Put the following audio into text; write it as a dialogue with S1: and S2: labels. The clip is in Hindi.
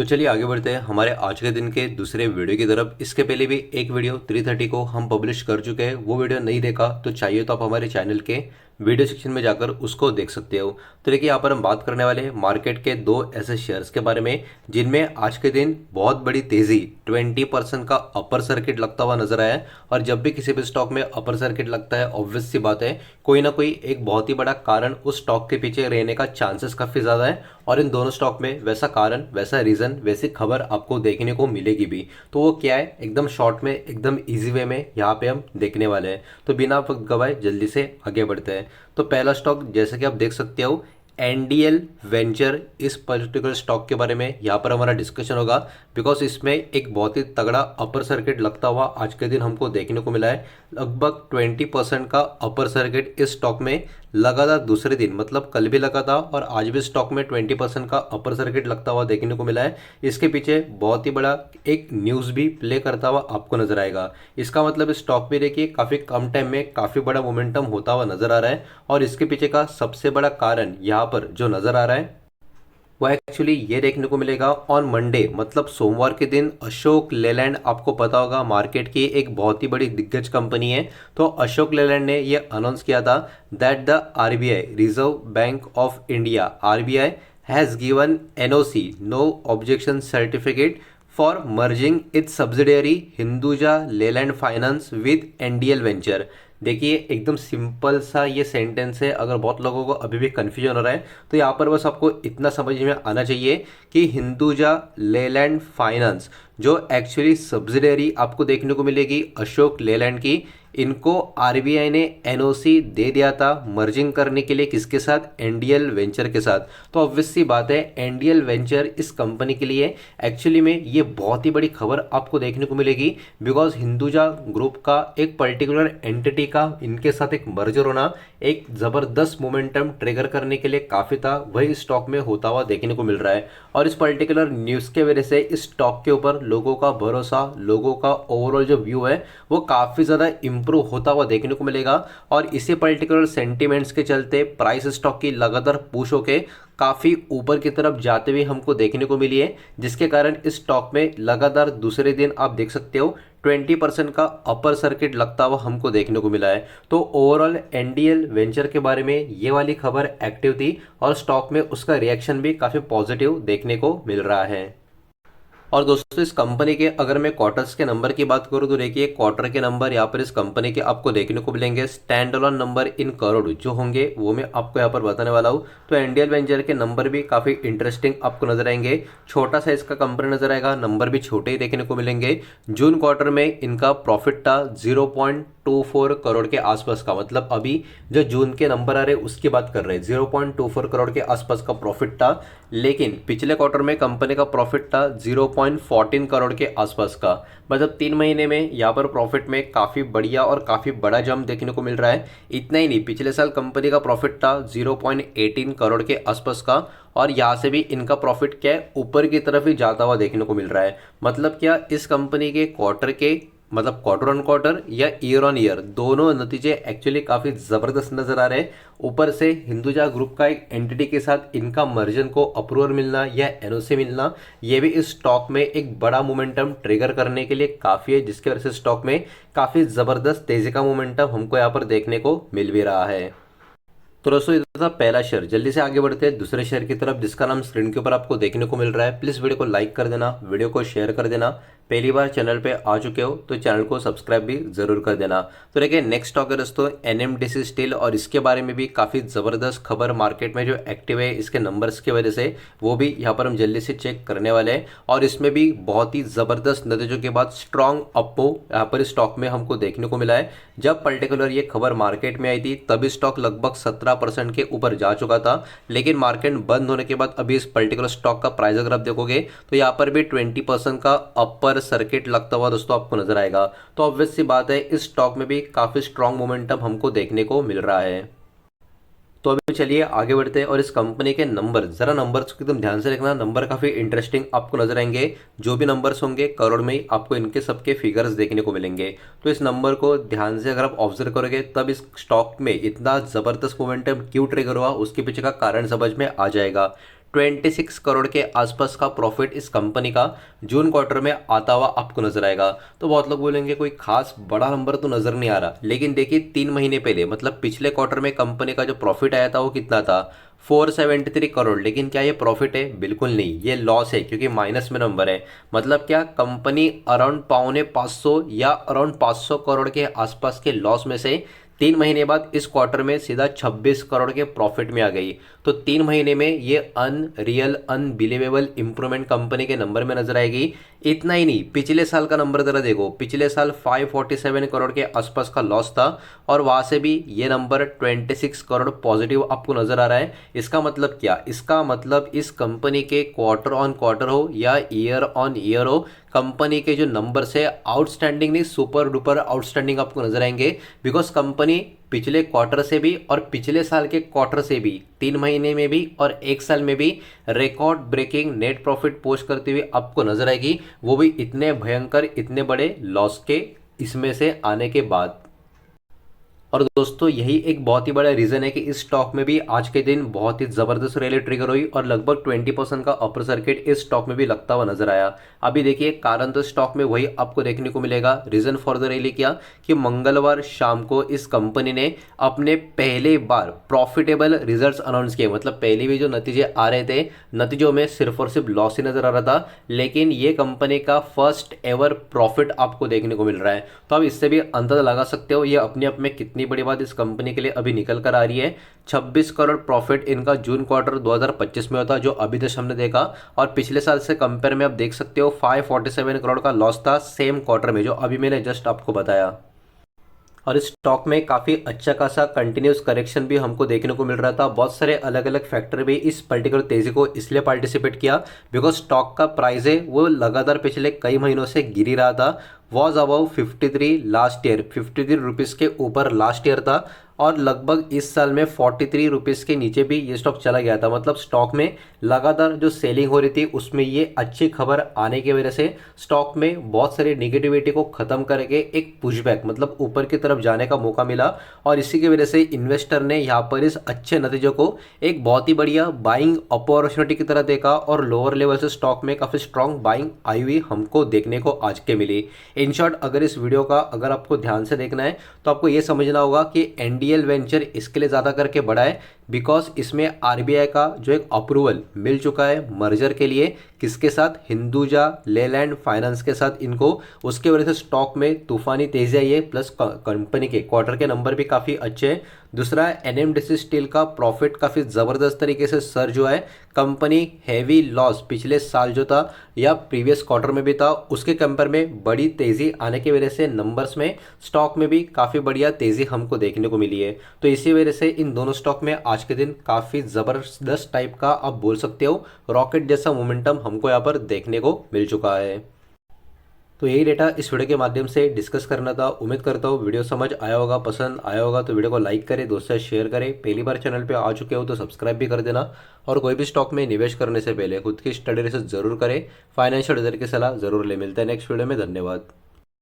S1: तो चलिए आगे बढ़ते हैं हमारे आज के दिन के दूसरे वीडियो की तरफ। इसके पहले भी एक वीडियो 3:30 को हम पब्लिश कर चुके हैं। वो वीडियो नहीं देखा तो चाहिए तो आप हमारे चैनल के वीडियो सेक्शन में जाकर उसको देख सकते हो। तो देखिए यहाँ पर हम बात करने वाले हैं मार्केट के दो ऐसे शेयर्स के बारे में जिनमें आज के दिन बहुत बड़ी तेजी 20% का अपर सर्किट लगता हुआ नजर आया है। और जब भी किसी भी स्टॉक में अपर सर्किट लगता है ऑब्वियस सी बात है कोई ना कोई एक बहुत ही बड़ा कारण उस स्टॉक के पीछे रहने का चांसेस काफी ज्यादा है। और इन दोनों स्टॉक में वैसा कारण, वैसा रीजन, वैसी खबर आपको देखने को मिलेगी भी। तो वो क्या है, एकदम शॉर्ट में, एकदम इजी वे में यहाँ पे हम देखने वाले हैं। तो बिना वक्त गवाए जल्दी से आगे बढ़ते हैं। तो पहला स्टॉक जैसे कि आप देख सकते हो एनडीएल वेंचर, इस पर्टिकुलर स्टॉक के बारे में यहाँ पर हमारा डिस्कशन होगा बिकॉज इसमें एक बहुत ही तगड़ा अपर सर्किट लगता हुआ आज के दिन हमको देखने को मिला है। लगभग 20% का अपर सर्किट इस स्टॉक में लगातार दूसरे दिन, मतलब कल भी लगा था और आज भी स्टॉक में 20% का अपर सर्किट लगता हुआ देखने को मिला है। इसके पीछे बहुत ही बड़ा एक न्यूज़ भी प्ले करता हुआ आपको नजर आएगा। इसका मतलब स्टॉक भी देखिए काफ़ी कम टाइम में काफ़ी बड़ा मोमेंटम होता हुआ नजर आ रहा है। और इसके पीछे का सबसे बड़ा कारण यहाँ पर जो नजर आ रहा है वो एक्चुअली ये देखने को मिलेगा ऑन मंडे, मतलब सोमवार के दिन अशोक लेलैंड, आपको पता होगा मार्केट की एक बहुत ही बड़ी दिग्गज कंपनी है। तो अशोक लेलैंड ने ये अनाउंस किया था that the RBI, Reserve Bank of India, RBI has given NOC, no objection certificate for merging its subsidiary Hinduja Leyland finance with NDL venture. देखिए एकदम सिंपल सा ये सेंटेंस है। अगर बहुत लोगों को अभी भी कन्फ्यूजन हो रहा है तो यहाँ पर बस आपको इतना समझ में आना चाहिए कि हिंदुजा लेलैंड फाइनेंस जो एक्चुअली सब्सिडियरी आपको देखने को मिलेगी अशोक लेलैंड की, इनको आरबीआई ने एनओसी दे दिया था मर्जिंग करने के लिए, किसके साथ, एनडीएल वेंचर के साथ। तो ऑब्वियस सी बात है एनडीएल वेंचर इस कंपनी के लिए एक्चुअली में ये बहुत ही बड़ी खबर आपको देखने को मिलेगी बिकॉज हिंदुजा ग्रुप का एक पर्टिकुलर एंटिटी का इनके साथ एक मर्जर होना एक जबरदस्त मोमेंटम ट्रिगर करने के लिए काफी था, वही स्टॉक में होता हुआ देखने को मिल रहा है। और इस पर्टिकुलर न्यूज के वजह से इस स्टॉक के ऊपर लोगों का भरोसा, लोगों का ओवरऑल जो व्यू है वो काफी ज्यादा इंप्रूव होता हुआ देखने को मिलेगा। और इसी पर्टिकुलर सेंटीमेंट्स के चलते प्राइस स्टॉक की लगातार पुश होके काफी ऊपर की तरफ जाते हुए हमको देखने को मिली है, जिसके कारण इस स्टॉक में लगातार दूसरे दिन आप देख सकते हो 20% का अपर सर्किट लगता हुआ हमको देखने को मिला है। तो ओवरऑल एनडीएल वेंचर के बारे में ये वाली खबर एक्टिव थी और स्टॉक में उसका रिएक्शन भी काफी पॉजिटिव देखने को मिल रहा है। और दोस्तों इस कंपनी के अगर मैं क्वार्टर्स के नंबर की बात करूं तो देखिए क्वार्टर के नंबर यहाँ पर इस कंपनी के आपको देखने को मिलेंगे stand alone number in crore जो होंगे वो मैं आपको यहाँ पर बताने वाला हूँ। तो एनडीएल वेंचर के नंबर भी काफी इंटरेस्टिंग आपको नजर आएंगे। छोटा साइज का कंपनी नजर आएगा, नंबर भी छोटे ही देखने को मिलेंगे। जून क्वार्टर में इनका प्रॉफिट था 0.24 करोड़ के आसपास का, मतलब अभी जो जून के नंबर आ रहे हैं उसकी बात कर रहे हैं, 0.24 करोड़ के आसपास का प्रॉफिट था। लेकिन पिछले क्वार्टर में कंपनी का प्रॉफिट था 0.14 करोड़ के आसपास का, मतलब 3 महीने में यहाँ पर प्रॉफिट में काफी बढ़िया और काफी बड़ा जंप देखने को मिल रहा है। इतना ही नहीं, पिछले साल कंपनी का प्रॉफिट था 0.18 करोड़ के आसपास का और यहाँ से भी इनका प्रॉफिट क्या है ऊपर की तरफ ही जाता हुआ देखने को मिल रहा है। मतलब क्या, इस कंपनी के क्वार्टर के, मतलब क्वार्टर ऑन क्वार्टर या ईयर ऑन ईयर दोनों नतीजे एक्चुअली काफी जबरदस्त नजर आ रहे हैं। ऊपर से हिंदुजा ग्रुप का एक एंटिटी के साथ इनका मर्जन को अप्रूवल मिलना या एनओसी मिलना, ये भी इस स्टॉक में एक बड़ा मोमेंटम ट्रिगर करने के लिए काफी है, जिसकी वजह से स्टॉक में काफी जबरदस्त तेजी का मोमेंटम हमको यहाँ पर देखने को मिल भी रहा है। तो दोस्तों ये था पहला शेयर। जल्दी से आगे बढ़ते हैं दूसरे शेयर की तरफ जिसका नाम स्क्रीन के ऊपर आपको देखने को मिल रहा है। प्लीज वीडियो को लाइक कर देना, वीडियो को शेयर कर देना। पहली बार चैनल पे आ चुके हो तो चैनल को सब्सक्राइब भी जरूर कर देना। तो देखिए नेक्स्ट स्टॉक है दोस्तों एनएमडीसी स्टील और इसके बारे में भी काफी जबरदस्त खबर मार्केट में जो एक्टिव है इसके नंबर्स की वजह से, वो भी यहाँ पर हम जल्दी से चेक करने वाले हैं। और इसमें भी बहुत ही जबरदस्त नतीजों के बाद स्ट्रॉन्ग अपो यहाँ पर स्टॉक में हमको देखने को मिला है। जब पर्टिकुलर ये खबर मार्केट में आई थी तभी स्टॉक लगभग 17% के ऊपर जा चुका था, लेकिन मार्केट बंद होने के बाद अभी इस पर्टिकुलर स्टॉक का प्राइस अगर आप देखोगे तो यहाँ पर भी 20% का अपर सर्किट लगता हुआ दोस्तों आपको नजर आएगा। तो ऑब्वियस सी बात है इस स्टॉक में भी काफी स्ट्रॉन्ग मोमेंटम हमको देखने को मिल रहा है। तो अभी चलिए आगे बढ़ते हैं और इस कंपनी के नंबर, जरा नंबर्स को एकदम ध्यान से देखना, नंबर काफी इंटरेस्टिंग आपको नजर आएंगे। जो भी नंबर्स होंगे करोड़ में ही आपको इनके सबके फिगर्स देखने को मिलेंगे। तो इस नंबर को ध्यान से अगर आप ऑब्जर्व करोगे तब इस स्टॉक में इतना जबरदस्त मोमेंटम क्यों ट्रिगर हुआ उसके पीछे का कारण समझ में आ जाएगा। 26 करोड़ के आसपास का प्रॉफिट इस कंपनी का जून क्वार्टर में आता हुआ आपको नजर आएगा। तो बहुत लोग बोलेंगे कोई खास बड़ा नंबर तो नजर नहीं आ रहा, लेकिन देखिए 3 महीने पहले मतलब पिछले क्वार्टर में कंपनी का जो प्रॉफिट आया था वो कितना था, 473 करोड़। लेकिन क्या ये प्रॉफिट है? बिल्कुल नहीं, ये लॉस है, क्योंकि माइनस में नंबर है। मतलब क्या, कंपनी अराउंड 450 या अराउंड 500 करोड़ के आसपास के लॉस में से 3 महीने बाद इस क्वार्टर में सीधा 26 करोड़ के प्रॉफिट में आ गई। तो 3 महीने में ये अनरियल अनबिलीवेबल इंप्रूवमेंट कंपनी के नंबर में नजर आएगी। इतना ही नहीं, पिछले साल का नंबर जरा देखो, पिछले साल 547 करोड़ के आसपास का लॉस था और वहां से भी ये नंबर 26 करोड़ पॉजिटिव आपको नजर आ रहा है। इसका मतलब क्या? इसका मतलब इस कंपनी के क्वार्टर ऑन क्वार्टर हो या ईयर ऑन ईयर हो, कंपनी के जो नंबर्स है आउटस्टैंडिंग नहीं, सुपर डुपर आउटस्टैंडिंग आपको नजर आएंगे। बिकॉज कंपनी पिछले क्वार्टर से भी और पिछले साल के क्वार्टर से भी, 3 महीने में भी और 1 साल में भी record breaking net profit post करते हुए आपको नजर आएगी, वो भी इतने भयंकर इतने बड़े लॉस के इसमें से आने के बाद। और दोस्तों यही एक बहुत ही बड़ा रीजन है कि इस स्टॉक में भी आज के दिन बहुत ही जबरदस्त रैली ट्रिगर हुई और लगभग 20% का अपर सर्किट इस स्टॉक में भी लगता हुआ नजर आया। अभी देखिए कारण तो स्टॉक में वही आपको देखने को मिलेगा। रीजन फॉर द रैली क्या कि मंगलवार शाम को इस कंपनी ने अपने पहले बार प्रॉफिटेबल रिजल्ट्स अनाउंस किए। मतलब पहले भी जो नतीजे आ रहे थे, नतीजों में सिर्फ और सिर्फ लॉस ही नजर आ रहा था, लेकिन ये कंपनी का फर्स्ट एवर प्रॉफिट आपको देखने को मिल रहा है। तो आप इससे भी अंदाजा लगा सकते हो ये अपने आप में कितनी बड़ी बात इस कंपनी के लिए अभी निकल कर आ रही है। 26 करोड़ प्रॉफिट इनका जून क्वार्टर 2025 में होता, जो अभी तक हमने देखा, और पिछले साल से कंपेयर में आप देख सकते हो 547 करोड़ का लॉस था सेम क्वार्टर में, जो अभी मैंने जस्ट आपको बताया। और इस स्टॉक में काफ़ी अच्छा खासा कंटिन्यूस करेक्शन भी हमको देखने को मिल रहा था। बहुत सारे अलग अलग फैक्टर भी इस पर्टिकुलर तेजी को इसलिए पार्टिसिपेट किया बिकॉज स्टॉक का प्राइस है वो लगातार पिछले कई महीनों से गिर ही रहा था। Was about 53 last year, 53 rupees के ऊपर लास्ट ईयर था, और लगभग इस साल में 43 रुपीज़ के नीचे भी ये स्टॉक चला गया था। मतलब स्टॉक में लगातार जो सेलिंग हो रही थी उसमें ये अच्छी खबर आने की वजह से स्टॉक में बहुत सारी निगेटिविटी को खत्म करके एक पुशबैक मतलब ऊपर की तरफ जाने का मौका मिला, और इसी की वजह से इन्वेस्टर ने यहाँ पर इस अच्छे नतीजों को एक बहुत ही बढ़िया बाइंग अपॉर्चुनिटी की तरह देखा, और लोअर लेवल से स्टॉक में काफ़ी स्ट्रॉन्ग बाइंग आई हुई हमको देखने को आज के मिली। इन शॉर्ट अगर इस वीडियो का अगर आपको ध्यान से देखना है तो आपको ये समझना होगा कि एनडीएल वेंचर इसके लिए ज़्यादा करके बड़ा है बिकॉज इसमें आरबीआई का जो एक अप्रूवल मिल चुका है मर्जर के लिए, किसके साथ, हिंदुजा लेलैंड फाइनेंस के साथ इनको। उसके वजह से स्टॉक में तूफानी तेजी आई है, प्लस कंपनी के क्वार्टर के नंबर भी काफ़ी अच्छे हैं। दूसरा, एनएमडीसी स्टील का प्रॉफिट काफ़ी ज़बरदस्त तरीके से सर्ज हुआ है। कंपनी हैवी लॉस पिछले साल जो था या प्रीवियस क्वार्टर में भी था, उसके कंपेयर में बड़ी तेज़ी आने की वजह से नंबर्स में स्टॉक में भी काफ़ी बढ़िया तेज़ी हमको देखने को मिली है। तो इसी वजह से इन दोनों स्टॉक में आज के दिन काफ़ी ज़बरदस्त टाइप का आप बोल सकते हो रॉकेट जैसा मोमेंटम हमको यहाँ पर देखने को मिल चुका है। तो यही डेटा इस वीडियो के माध्यम से डिस्कस करना था। उम्मीद करता हूँ वीडियो समझ आया होगा, पसंद आया होगा। तो वीडियो को लाइक करें, दोस्तों से शेयर करें। पहली बार चैनल पे आ चुके हो तो सब्सक्राइब भी कर देना, और कोई भी स्टॉक में निवेश करने से पहले खुद की स्टडी रिसर्च जरूर करें, फाइनेंशियल एडवाइजर की सलाह जरूर ले। मिलते हैं नेक्स्ट वीडियो में, धन्यवाद।